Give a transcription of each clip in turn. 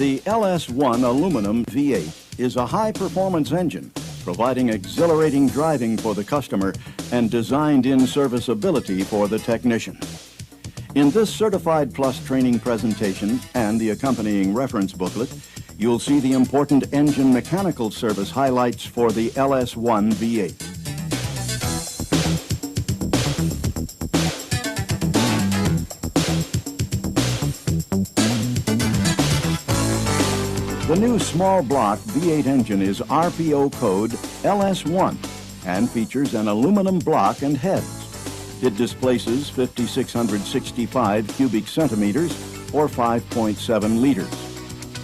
The LS1 aluminum V8 is a high-performance engine, providing exhilarating driving for the customer and designed-in serviceability for the technician. In this Certified Plus training presentation and the accompanying reference booklet, you'll see the important engine mechanical service highlights for the LS1 V8. The new small block V8 engine is RPO code LS1 and features an aluminum block and heads. It displaces 5,665 cubic centimeters or 5.7 liters.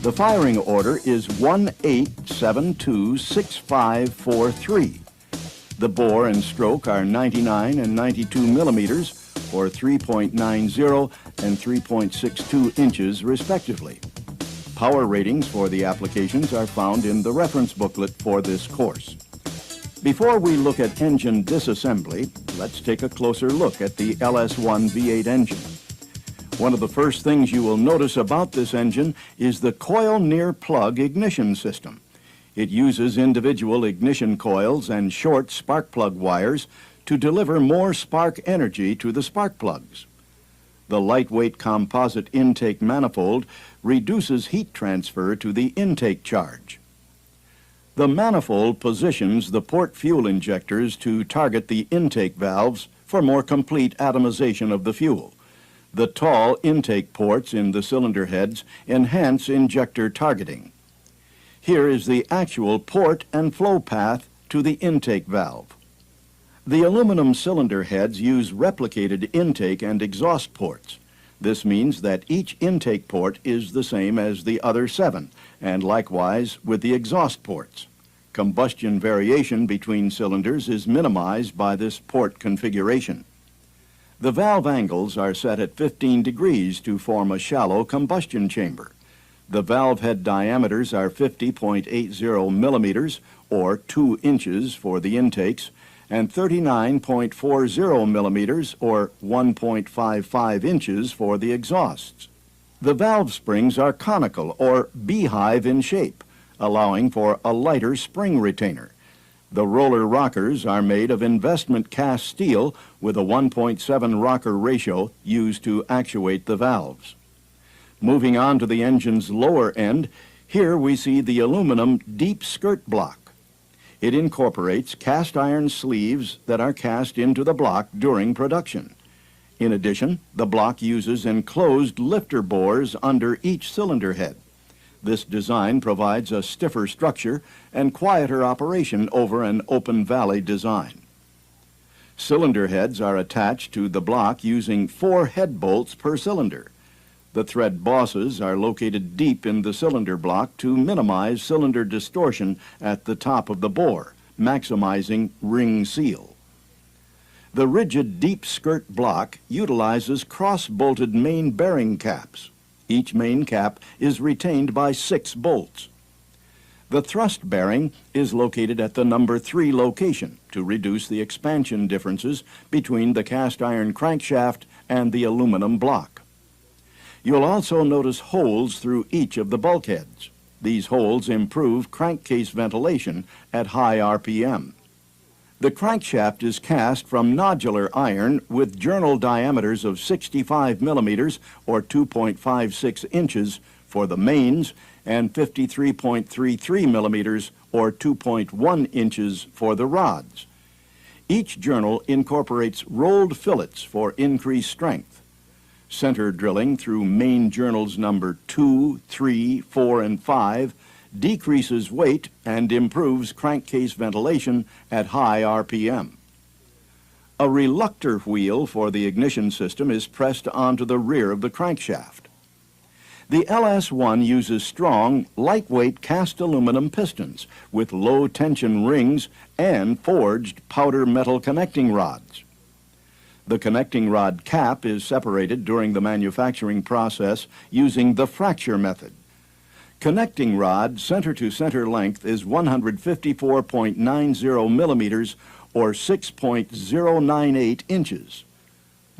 The firing order is 18726543. The bore and stroke are 99 and 92 millimeters or 3.90 and 3.62 inches respectively. Power ratings for the applications are found in the reference booklet for this course. Before we look at engine disassembly, let's take a closer look at the LS1 V8 engine. One of the first things you will notice about this engine is the coil near plug ignition system. It uses individual ignition coils and short spark plug wires to deliver more spark energy to the spark plugs. The lightweight composite intake manifold reduces heat transfer to the intake charge. The manifold positions the port fuel injectors to target the intake valves for more complete atomization of the fuel. The tall intake ports in the cylinder heads enhance injector targeting. Here is the actual port and flow path to the intake valve. The aluminum cylinder heads use replicated intake and exhaust ports. This means that each intake port is the same as the other 7, and likewise with the exhaust ports. Combustion variation between cylinders is minimized by this port configuration. The valve angles are set at 15 degrees to form a shallow combustion chamber. The valve head diameters are 50.80 millimeters, or 2 inches for the intakes, and 39.40 millimeters, or 1.55 inches for the exhausts. The valve springs are conical, or beehive in shape, allowing for a lighter spring retainer. The roller rockers are made of investment cast steel with a 1.7 rocker ratio used to actuate the valves. Moving on to the engine's lower end, here we see the aluminum deep skirt block. It incorporates cast iron sleeves that are cast into the block during production. In addition, the block uses enclosed lifter bores under each cylinder head. This design provides a stiffer structure and quieter operation over an open valley design. Cylinder heads are attached to the block using 4 head bolts per cylinder. The thread bosses are located deep in the cylinder block to minimize cylinder distortion at the top of the bore, maximizing ring seal. The rigid deep skirt block utilizes cross-bolted main bearing caps. Each main cap is retained by 6 bolts. The thrust bearing is located at the number 3 location to reduce the expansion differences between the cast iron crankshaft and the aluminum block. You'll also notice holes through each of the bulkheads. These holes improve crankcase ventilation at high RPM. The crankshaft is cast from nodular iron with journal diameters of 65 millimeters or 2.56 inches for the mains and 53.33 millimeters or 2.1 inches for the rods. Each journal incorporates rolled fillets for increased strength. Center drilling through main journals number 2, 3, 4, and 5 decreases weight and improves crankcase ventilation at high RPM. A reluctor wheel for the ignition system is pressed onto the rear of the crankshaft. The LS1 uses strong, lightweight cast aluminum pistons with low tension rings and forged powder metal connecting rods. The connecting rod cap is separated during the manufacturing process using the fracture method. Connecting rod center-to-center length is 154.90 millimeters or 6.098 inches.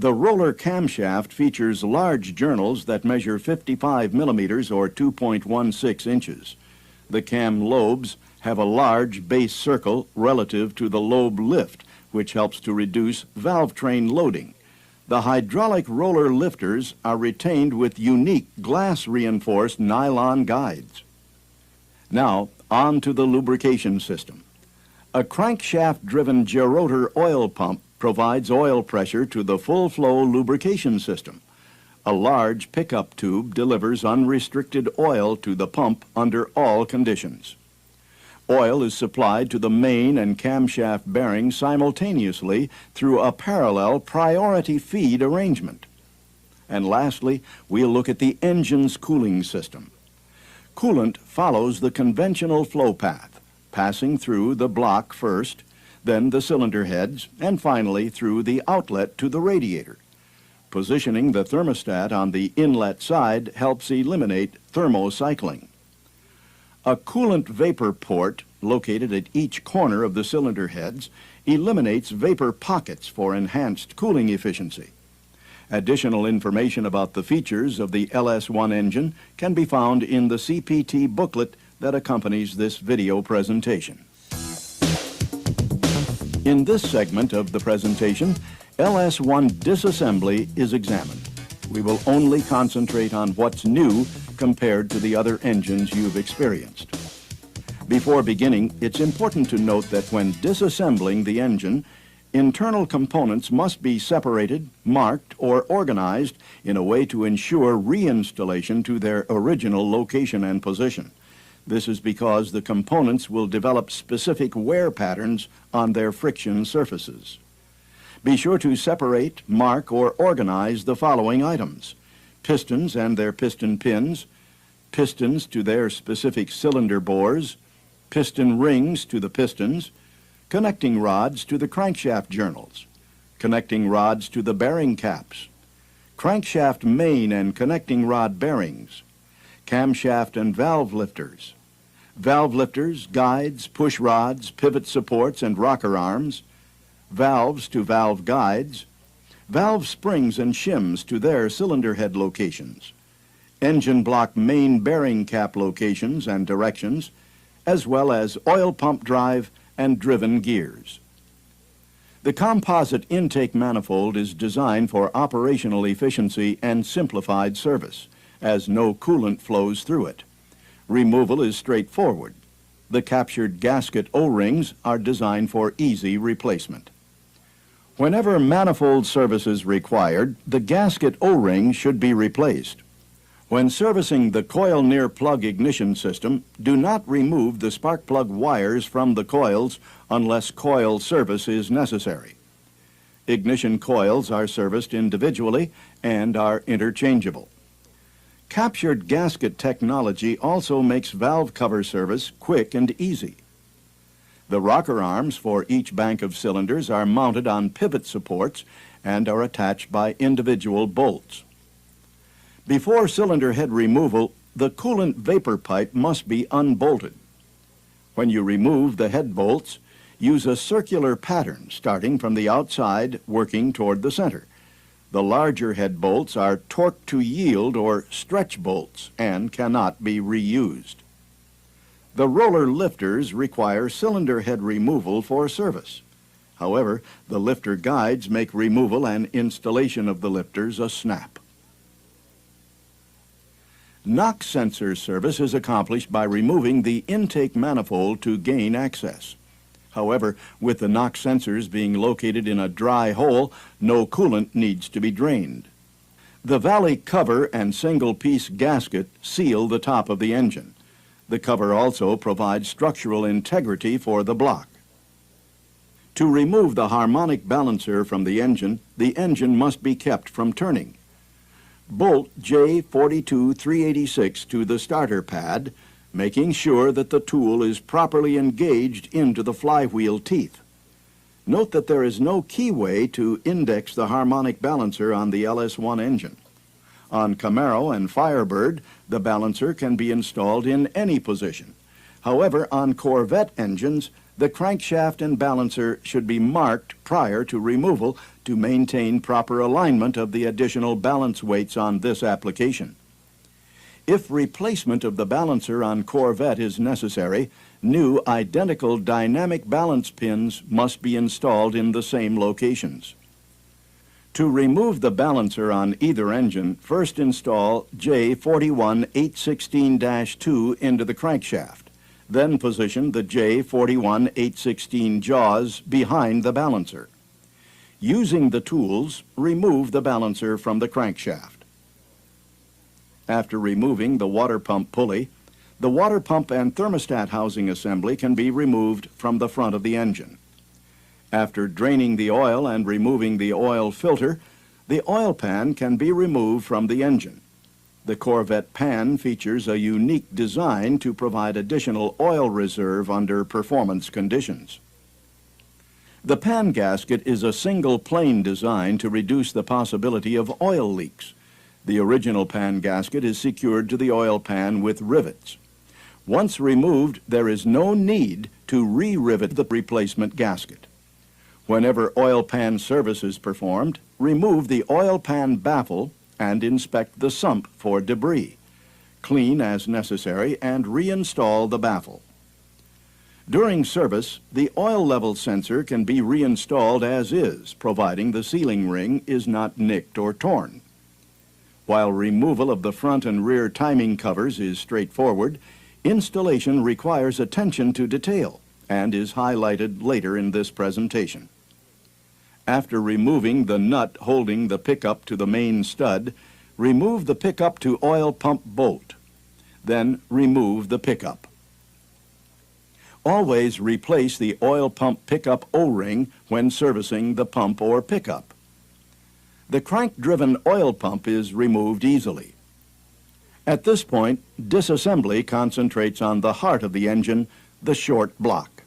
The roller camshaft features large journals that measure 55 millimeters or 2.16 inches. The cam lobes have a large base circle relative to the lobe lift, which helps to reduce valve train loading. The hydraulic roller lifters are retained with unique glass-reinforced nylon guides. Now, on to the lubrication system. A crankshaft-driven gerotor oil pump provides oil pressure to the full-flow lubrication system. A large pickup tube delivers unrestricted oil to the pump under all conditions. Oil is supplied to the main and camshaft bearings simultaneously through a parallel priority feed arrangement. And lastly, we'll look at the engine's cooling system. Coolant follows the conventional flow path, passing through the block first, then the cylinder heads, and finally through the outlet to the radiator. Positioning the thermostat on the inlet side helps eliminate thermocycling. A coolant vapor port located at each corner of the cylinder heads eliminates vapor pockets for enhanced cooling efficiency. Additional information about the features of the LS1 engine can be found in the CPT booklet that accompanies this video presentation. In this segment of the presentation, LS1 disassembly is examined. We will only concentrate on what's new compared to the other engines you've experienced. Before beginning, it's important to note that when disassembling the engine, internal components must be separated, marked, or organized in a way to ensure reinstallation to their original location and position. This is because the components will develop specific wear patterns on their friction surfaces. Be sure to separate, mark, or organize the following items: pistons and their piston pins, pistons to their specific cylinder bores, piston rings to the pistons, connecting rods to the crankshaft journals, connecting rods to the bearing caps, crankshaft main and connecting rod bearings, camshaft and valve lifters, guides, push rods, pivot supports, and rocker arms, valves to valve guides, valve springs and shims to their cylinder head locations, engine block main bearing cap locations and directions, as well as oil pump drive and driven gears. The composite intake manifold is designed for operational efficiency and simplified service, as no coolant flows through it. Removal is straightforward. The captured gasket O-rings are designed for easy replacement. Whenever manifold service is required, the gasket O-ring should be replaced. When servicing the coil near plug ignition system, do not remove the spark plug wires from the coils unless coil service is necessary. Ignition coils are serviced individually and are interchangeable. Captured gasket technology also makes valve cover service quick and easy. The rocker arms for each bank of cylinders are mounted on pivot supports and are attached by individual bolts. Before cylinder head removal, the coolant vapor pipe must be unbolted. When you remove the head bolts, use a circular pattern starting from the outside working toward the center. The larger head bolts are torque to yield or stretch bolts and cannot be reused. The roller lifters require cylinder head removal for service. However, the lifter guides make removal and installation of the lifters a snap. Knock sensor service is accomplished by removing the intake manifold to gain access. However, with the knock sensors being located in a dry hole, no coolant needs to be drained. The valley cover and single-piece gasket seal the top of the engine. The cover also provides structural integrity for the block. To remove the harmonic balancer from the engine must be kept from turning. Bolt J42386 to the starter pad, making sure that the tool is properly engaged into the flywheel teeth. Note that there is no keyway to index the harmonic balancer on the LS1 engine. On Camaro and Firebird, the balancer can be installed in any position. However, on Corvette engines, the crankshaft and balancer should be marked prior to removal to maintain proper alignment of the additional balance weights on this application. If replacement of the balancer on Corvette is necessary, new identical dynamic balance pins must be installed in the same locations. To remove the balancer on either engine, first install J41816-2 into the crankshaft. Then position the J41816 jaws behind the balancer. Using the tools, remove the balancer from the crankshaft. After removing the water pump pulley, the water pump and thermostat housing assembly can be removed from the front of the engine. After draining the oil and removing the oil filter, the oil pan can be removed from the engine. The Corvette pan features a unique design to provide additional oil reserve under performance conditions. The pan gasket is a single plane design to reduce the possibility of oil leaks. The original pan gasket is secured to the oil pan with rivets. Once removed, there is no need to re-rivet the replacement gasket. Whenever oil pan service is performed, remove the oil pan baffle and inspect the sump for debris. Clean as necessary and reinstall the baffle. During service, the oil level sensor can be reinstalled as is, providing the sealing ring is not nicked or torn. While removal of the front and rear timing covers is straightforward, installation requires attention to detail and is highlighted later in this presentation. After removing the nut holding the pickup to the main stud, remove the pickup to oil pump bolt. Then remove the pickup. Always replace the oil pump pickup O-ring when servicing the pump or pickup. The crank-driven oil pump is removed easily. At this point, disassembly concentrates on the heart of the engine, the short block.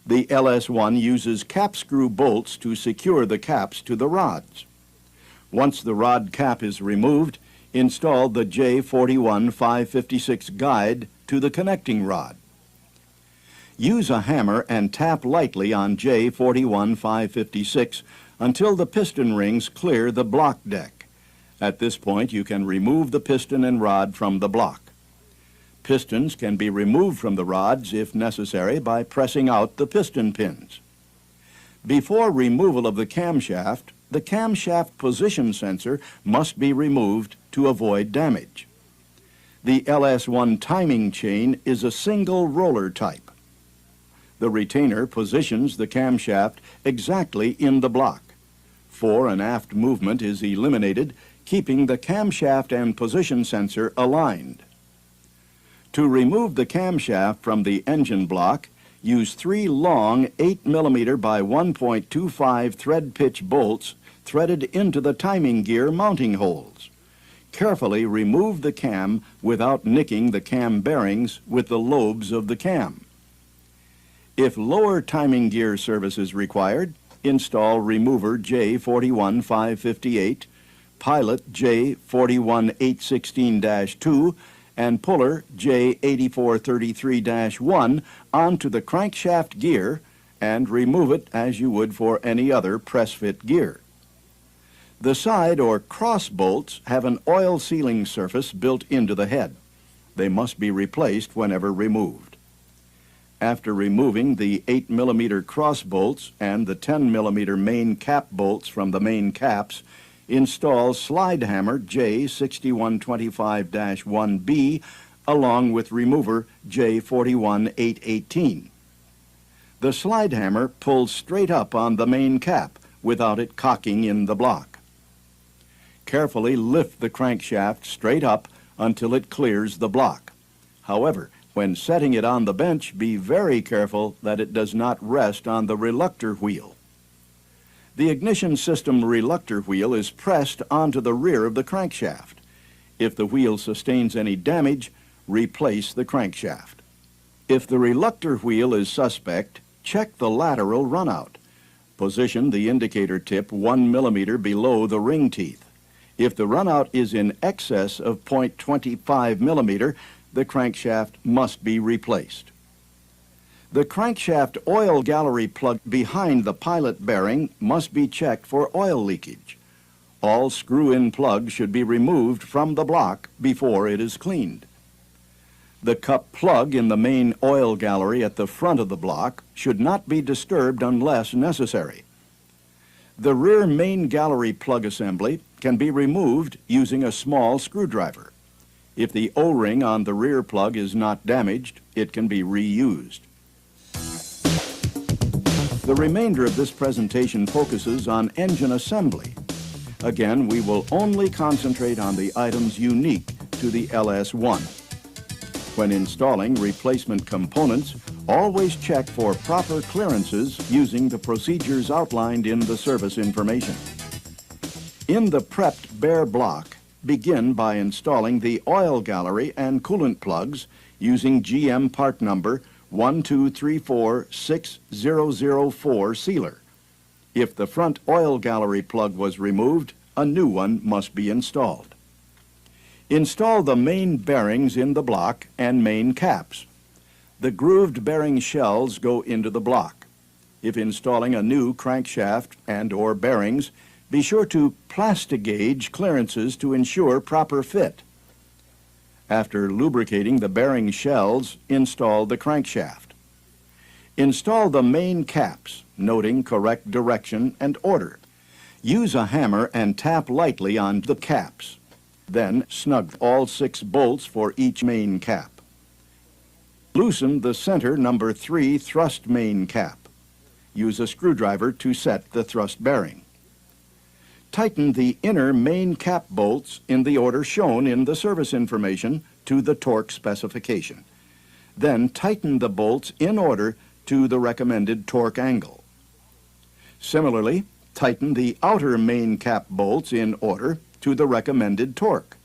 The LS1 uses cap screw bolts to secure the caps to the rods. Once the rod cap is removed, install the J41556 guide to the connecting rod. Use a hammer and tap lightly on J41556 until the piston rings clear the block deck. At this point, you can remove the piston and rod from the block. Pistons can be removed from the rods if necessary by pressing out the piston pins. Before removal of the camshaft position sensor must be removed to avoid damage. The LS1 timing chain is a single roller type. The retainer positions the camshaft exactly in the block. Fore and aft movement is eliminated, keeping the camshaft and position sensor aligned. To remove the camshaft from the engine block, use 3 long 8 mm by 1.25 thread pitch bolts threaded into the timing gear mounting holes. Carefully remove the cam without nicking the cam bearings with the lobes of the cam. If lower timing gear service is required, install remover J41558, pilot J41816-2, and puller J8433-1 onto the crankshaft gear and remove it as you would for any other press-fit gear. The side or cross bolts have an oil sealing surface built into the head. They must be replaced whenever removed. After removing the 8 mm cross bolts and the 10 mm main cap bolts from the main caps, install slide hammer J6125-1B along with remover J41818. The slide hammer pulls straight up on the main cap without it cocking in the block. Carefully lift the crankshaft straight up until it clears the block. However, when setting it on the bench, be very careful that it does not rest on the reluctor wheel. The ignition system reluctor wheel is pressed onto the rear of the crankshaft. If the wheel sustains any damage, replace the crankshaft. If the reluctor wheel is suspect, check the lateral runout. Position the indicator tip 1 mm below the ring teeth. If the runout is in excess of 0.25 mm, the crankshaft must be replaced. The crankshaft oil gallery plug behind the pilot bearing must be checked for oil leakage. All screw-in plugs should be removed from the block before it is cleaned. The cup plug in the main oil gallery at the front of the block should not be disturbed unless necessary. The rear main gallery plug assembly can be removed using a small screwdriver. If the O-ring on the rear plug is not damaged, it can be reused. The remainder of this presentation focuses on engine assembly. Again, we will only concentrate on the items unique to the LS1. When installing replacement components, always check for proper clearances using the procedures outlined in the service information. In the prepped bare block, begin by installing the oil gallery and coolant plugs using GM part number 123460004 sealer. If the front oil gallery plug was removed, a new one must be installed. Install the main bearings in the block and main caps. The grooved bearing shells go into the block. If installing a new crankshaft and/or bearings, be sure to plastigauge clearances to ensure proper fit. After lubricating the bearing shells, install the crankshaft. Install the main caps, noting correct direction and order. Use a hammer and tap lightly on the caps. Then snug all 6 bolts for each main cap. Loosen the center number 3 thrust main cap. Use a screwdriver to set the thrust bearing. Tighten the inner main cap bolts in the order shown in the service information to the torque specification. Then tighten the bolts in order to the recommended torque angle. Similarly, tighten the outer main cap bolts in order to the recommended torque.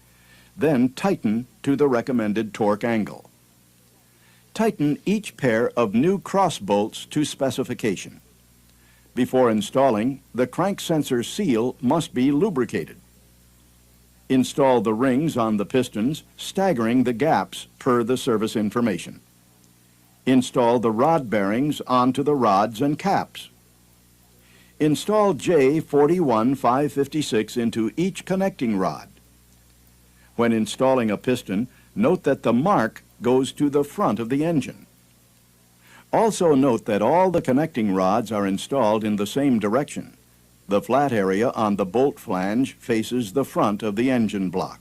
Then tighten to the recommended torque angle. Tighten each pair of new cross bolts to specification. Before installing, the crank sensor seal must be lubricated. Install the rings on the pistons, staggering the gaps per the service information. Install the rod bearings onto the rods and caps. Install J41556 into each connecting rod. When installing a piston, note that the mark goes to the front of the engine. Also note that all the connecting rods are installed in the same direction. The flat area on the bolt flange faces the front of the engine block.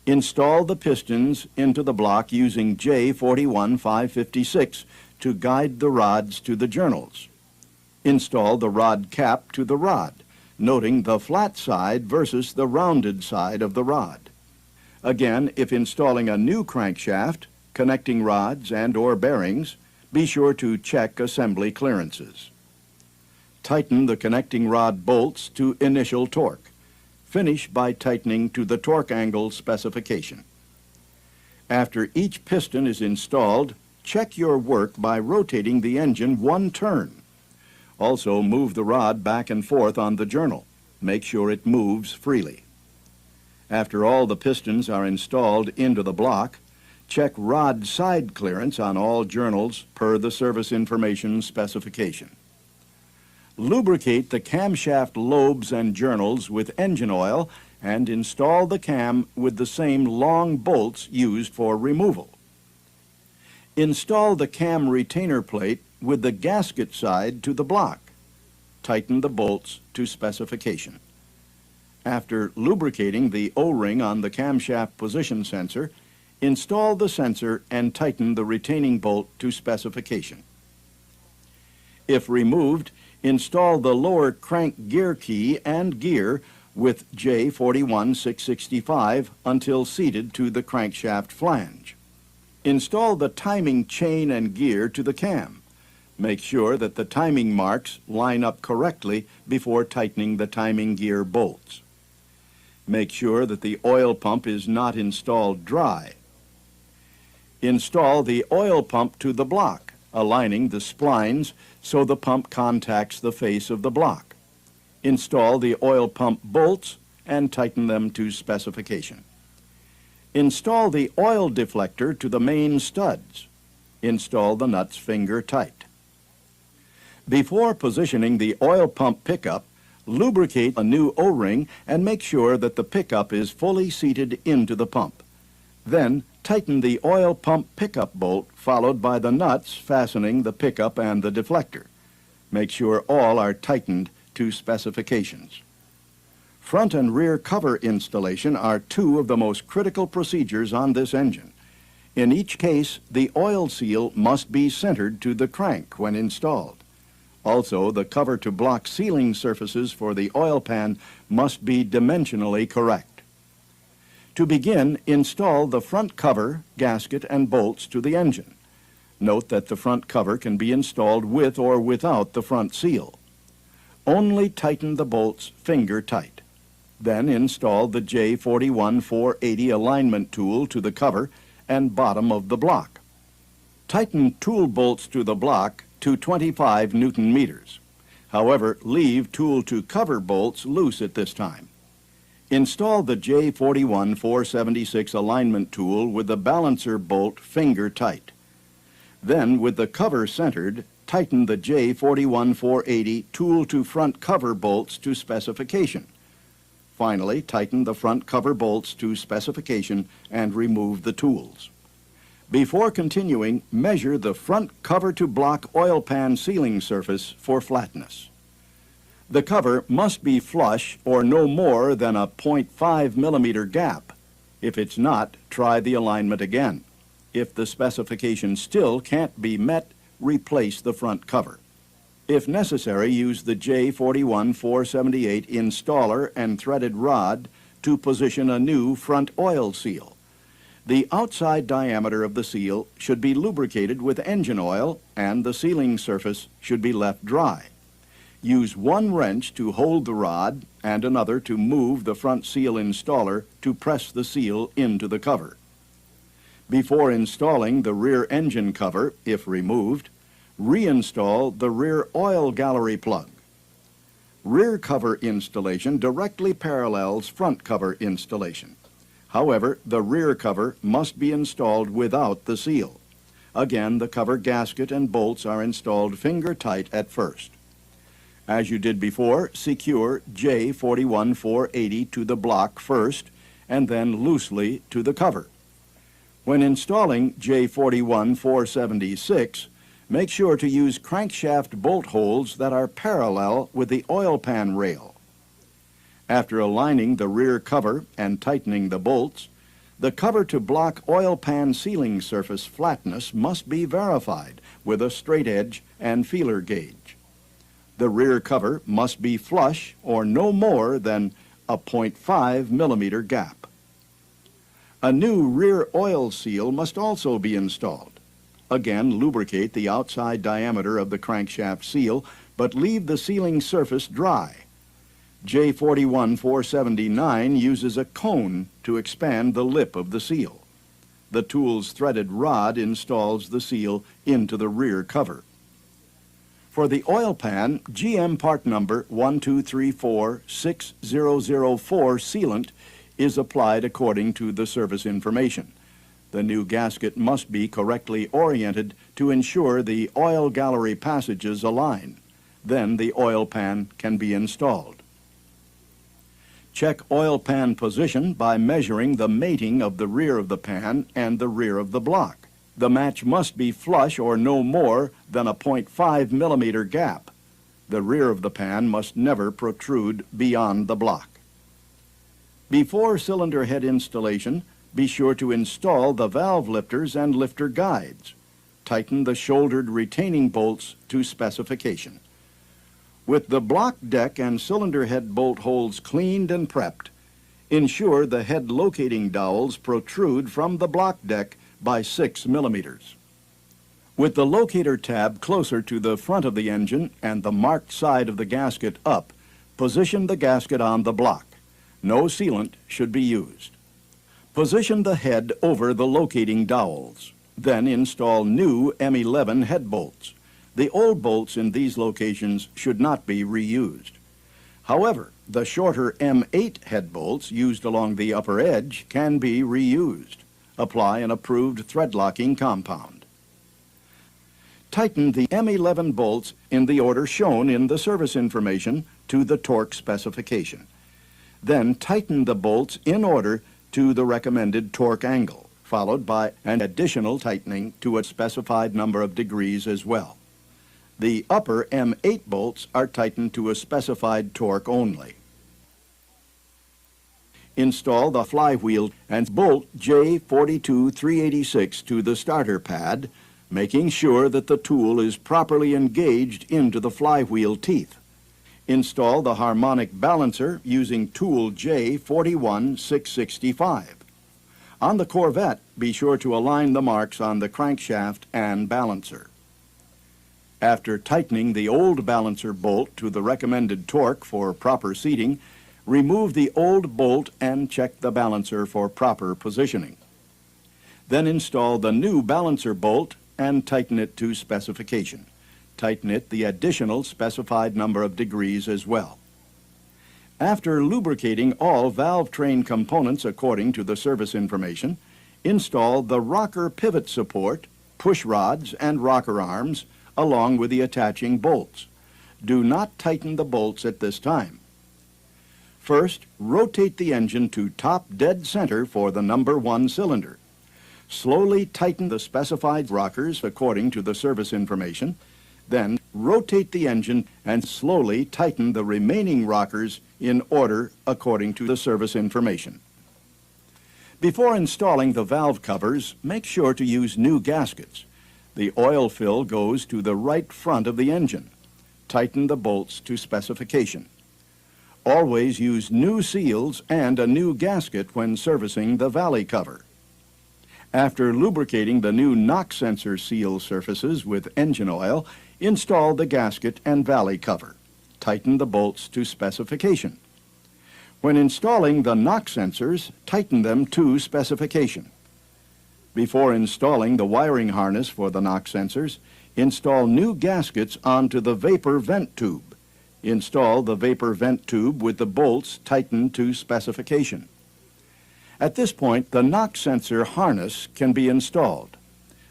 Install the pistons into the block using J41556 to guide the rods to the journals. Install the rod cap to the rod, noting the flat side versus the rounded side of the rod. Again, if installing a new crankshaft, connecting rods and/or bearings, be sure to check assembly clearances. Tighten the connecting rod bolts to initial torque. Finish by tightening to the torque angle specification. After each piston is installed, check your work by rotating the engine 1 turn. Also, move the rod back and forth on the journal. Make sure it moves freely. After all the pistons are installed into the block, check rod side clearance on all journals per the service information specification. Lubricate the camshaft lobes and journals with engine oil and install the cam with the same long bolts used for removal. Install the cam retainer plate with the gasket side to the block. Tighten the bolts to specification. After lubricating the O-ring on the camshaft position sensor, install the sensor and tighten the retaining bolt to specification. If removed, install the lower crank gear key and gear with J41665 until seated to the crankshaft flange. Install the timing chain and gear to the cam. Make sure that the timing marks line up correctly before tightening the timing gear bolts. Make sure that the oil pump is not installed dry. Install the oil pump to the block, aligning the splines so the pump contacts the face of the block. Install the oil pump bolts and tighten them to specification. Install the oil deflector to the main studs. Install the nuts finger tight. Before positioning the oil pump pickup, lubricate a new O-ring and make sure that the pickup is fully seated into the pump. Then, tighten the oil pump pickup bolt, followed by the nuts fastening the pickup and the deflector. Make sure all are tightened to specifications. Front and rear cover installation are two of the most critical procedures on this engine. In each case, the oil seal must be centered to the crank when installed. Also, the cover-to-block sealing surfaces for the oil pan must be dimensionally correct. To begin, install the front cover, gasket, and bolts to the engine. Note that the front cover can be installed with or without the front seal. Only tighten the bolts finger tight. Then install the J41-480 alignment tool to the cover and bottom of the block. Tighten tool bolts to the block to 25 Newton meters. However, leave tool to cover bolts loose at this time. Install the J41-476 alignment tool with the balancer bolt finger tight. Then, with the cover centered, tighten the J41-480 tool to front cover bolts to specification. Finally, tighten the front cover bolts to specification and remove the tools. Before continuing, measure the front cover-to-block oil pan sealing surface for flatness. The cover must be flush or no more than a 0.5 millimeter gap. If it's not, try the alignment again. If the specification still can't be met, replace the front cover. If necessary, use the J41-478 installer and threaded rod to position a new front oil seal. The outside diameter of the seal should be lubricated with engine oil and the sealing surface should be left dry. Use one wrench to hold the rod and another to move the front seal installer to press the seal into the cover. Before installing the rear engine cover, if removed, reinstall the rear oil gallery plug. Rear cover installation directly parallels front cover installation. However, the rear cover must be installed without the seal. Again, the cover gasket and bolts are installed finger tight at first. As you did before, secure J41-480 to the block first and then loosely to the cover. When installing J41-476, make sure to use crankshaft bolt holes that are parallel with the oil pan rail. After aligning the rear cover and tightening the bolts, the cover-to-block oil pan sealing surface flatness must be verified with a straight edge and feeler gauge. The rear cover must be flush or no more than a 0.5 millimeter gap. A new rear oil seal must also be installed. Again, lubricate the outside diameter of the crankshaft seal, but leave the sealing surface dry. J41-479 uses a cone to expand the lip of the seal. The tool's threaded rod installs the seal into the rear cover. For the oil pan, GM part number 123460004 sealant is applied according to the service information. The new gasket must be correctly oriented to ensure the oil gallery passages align. Then the oil pan can be installed. Check oil pan position by measuring the mating of the rear of the pan and the rear of the block. The match must be flush or no more than a 0.5 millimeter gap. The rear of the pan must never protrude beyond the block. Before cylinder head installation, be sure to install the valve lifters and lifter guides. Tighten the shouldered retaining bolts to specification. With the block deck and cylinder head bolt holes cleaned and prepped, ensure the head locating dowels protrude from the block deck by 6 millimeters. With the locator tab closer to the front of the engine and the marked side of the gasket up, position the gasket on the block. No sealant should be used. Position the head over the locating dowels. Then install new M11 head bolts. The old bolts in these locations should not be reused. However, the shorter M8 head bolts used along the upper edge can be reused. Apply an approved thread locking compound. Tighten the M11 bolts in the order shown in the service information to the torque specification. Then tighten the bolts in order to the recommended torque angle, followed by an additional tightening to a specified number of degrees as well. The upper M8 bolts are tightened to a specified torque only. Install the flywheel and bolt J42386 to the starter pad, making sure that the tool is properly engaged into the flywheel teeth. Install the harmonic balancer using tool J41665. On the Corvette, be sure to align the marks on the crankshaft and balancer. After tightening the old balancer bolt to the recommended torque for proper seating, remove the old bolt and check the balancer for proper positioning. Then install the new balancer bolt and tighten it to specification. Tighten it the additional specified number of degrees as well. After lubricating all valve train components according to the service information, install the rocker pivot support, push rods, and rocker arms along with the attaching bolts. Do not tighten the bolts at this time. First, rotate the engine to top dead center for the number 1 cylinder. Slowly tighten the specified rockers according to the service information. Then rotate the engine and slowly tighten the remaining rockers in order according to the service information. Before installing the valve covers, make sure to use new gaskets. The oil fill goes to the right front of the engine. Tighten the bolts to specification. Always use new seals and a new gasket when servicing the valley cover. After lubricating the new knock sensor seal surfaces with engine oil, install the gasket and valley cover. Tighten the bolts to specification. When installing the knock sensors, tighten them to specification. Before installing the wiring harness for the knock sensors, install new gaskets onto the vapor vent tube. Install the vapor vent tube with the bolts tightened to specification. At this point, the knock sensor harness can be installed.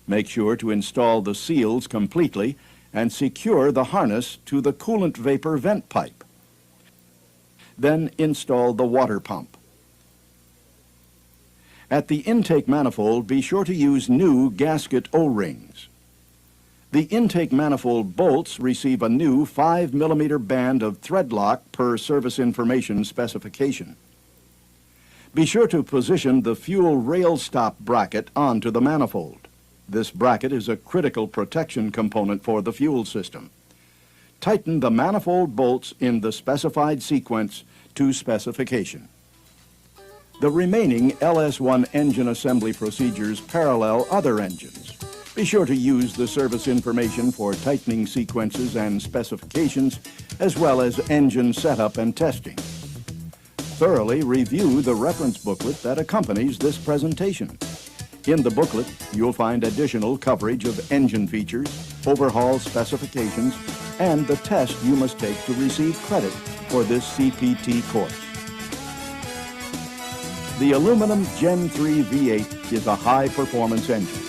Make sure to install the seals completely and secure the harness to the coolant vapor vent pipe. Then install the water pump. At the intake manifold, be sure to use new gasket O-rings. The intake manifold bolts receive a new 5mm band of thread lock per service information specification. Be sure to position the fuel rail stop bracket onto the manifold. This bracket is a critical protection component for the fuel system. Tighten the manifold bolts in the specified sequence to specification. The remaining LS1 engine assembly procedures parallel other engines. Be sure to use the service information for tightening sequences and specifications, as well as engine setup and testing. Thoroughly review the reference booklet that accompanies this presentation. In the booklet, you'll find additional coverage of engine features, overhaul specifications, and the test you must take to receive credit for this CPT course. The aluminum Gen 3 V8 is a high-performance engine.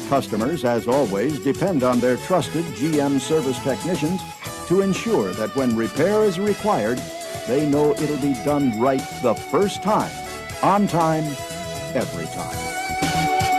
Customers, as always, depend on their trusted GM service technicians to ensure that when repair is required, they know it'll be done right the first time, on time, every time.